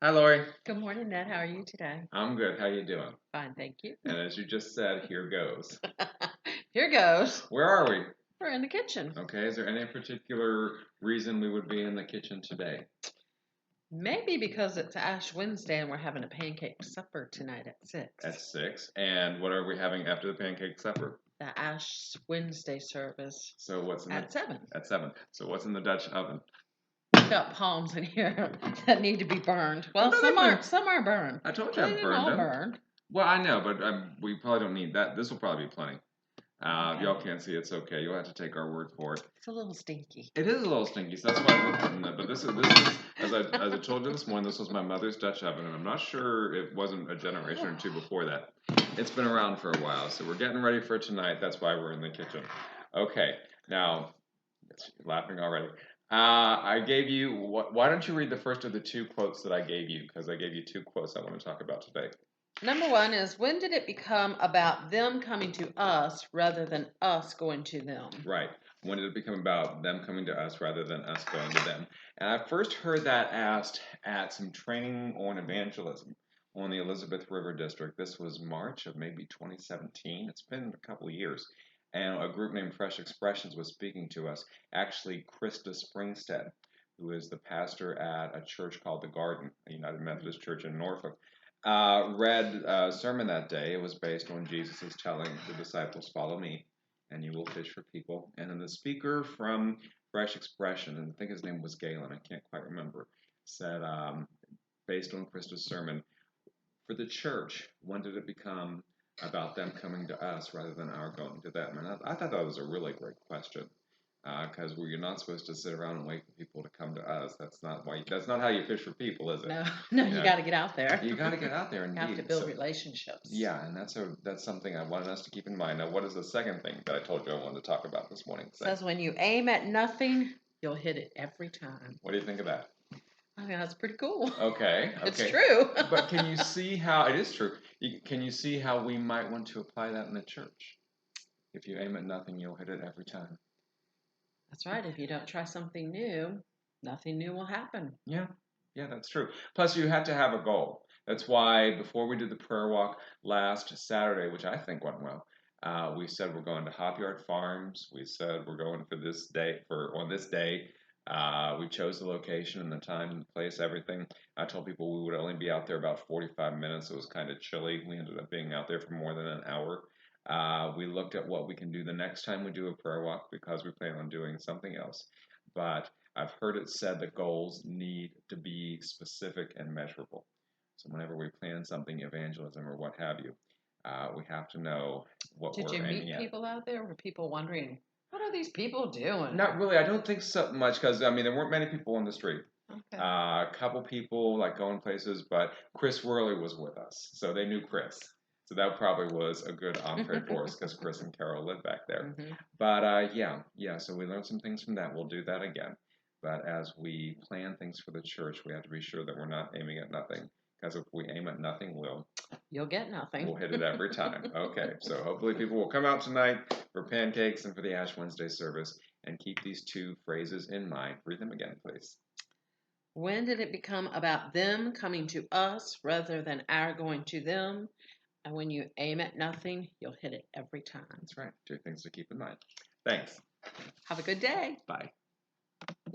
Hi, Lori. Good morning, Ned. How are you today? I'm good. How you doing? Fine, thank you. And as you just said, here goes. Here goes. Where are we? We're in the kitchen. Okay, is there any particular reason we would be in the kitchen today? Maybe because it's Ash Wednesday and we're having a pancake supper tonight at 6. At 6. And what are we having after the pancake supper? The Ash Wednesday service So what's in at 7. At 7. So what's in the Dutch oven? We've got palms in here that need to be burned. Well, no, some are burned. I told you They I didn't burned all them. burn. Well, I know, but we probably don't need that. This will probably be plenty. Okay. Y'all can't see, it's okay. You'll have to take our word for it. It's a little stinky. It is a little stinky, so that's why we're putting that. But this is as I told you this morning, this was my mother's Dutch oven, and I'm not sure it wasn't a generation or two before that. It's been around for a while, so we're getting ready for tonight. That's why we're in the kitchen. Okay, now, laughing already. I gave you. Why don't you read the first of the two quotes that I gave you? Because I gave you two quotes I want to talk about today. Number 1 is, when did it become about them coming to us rather than us going to them? Right. When did it become about them coming to us rather than us going to them? And I first heard that asked at some training on evangelism on the Elizabeth River District. This was March of maybe 2017. It's been a couple of years. And a group named Fresh Expressions was speaking to us. Actually, Krista Springstead, who is the pastor at a church called The Garden, a United Methodist Church in Norfolk, read a sermon that day. It was based on Jesus' telling the disciples, "Follow me, and you will fish for people." And then the speaker from Fresh Expression, and I think his name was Galen, I can't quite remember, said, based on Krista's sermon, for the church, when did it become about them coming to us rather than our going to them? And I thought that was a really great question. Because you're not supposed to sit around and wait for people to come to us. That's not why. That's not how you fish for people, is it? No, you got to get out there. You got to get out there and You have to build relationships. Yeah, and that's something I wanted us to keep in mind. Now, what is the second thing that I told you I wanted to talk about this morning? It says when you aim at nothing, you'll hit it every time. What do you think of that? I think that's pretty cool. Okay. It's true. But can you see how it is true? Can you see how we might want to apply that in the church? If you aim at nothing, you'll hit it every time. That's right. If you don't try something new, nothing new will happen. Yeah, that's true. Plus, you have to have a goal. That's why before we did the prayer walk last Saturday, which I think went well, we said we're going to Hop Yard Farms. We said we're going for this day, on this day. We chose the location and the time and the place, everything. I told people we would only be out there about 45 minutes. It was kind of chilly. We ended up being out there for more than an hour. We looked at what we can do the next time we do a prayer walk because we plan on doing something else. But I've heard it said that goals need to be specific and measurable. So whenever we plan something, evangelism or what have you, we have to know what Did we're you aiming meet at. people out there? Were people wondering, what are these people doing? Not really. I don't think so much because there weren't many people on the street. Okay. A couple people like going places, but Chris Worley was with us, so they knew Chris. So that probably was a good entree for us because Chris and Carol live back there. Mm-hmm. But yeah. So we learned some things from that. We'll do that again. But as we plan things for the church, we have to be sure that we're not aiming at nothing. Because if we aim at nothing, you'll get nothing. We'll hit it every time. Okay, so hopefully people will come out tonight for pancakes and for the Ash Wednesday service and keep these two phrases in mind. Read them again, please. When did it become about them coming to us rather than our going to them? And when you aim at nothing, you'll hit it every time. That's right. Two things to keep in mind. Thanks. Have a good day. Bye.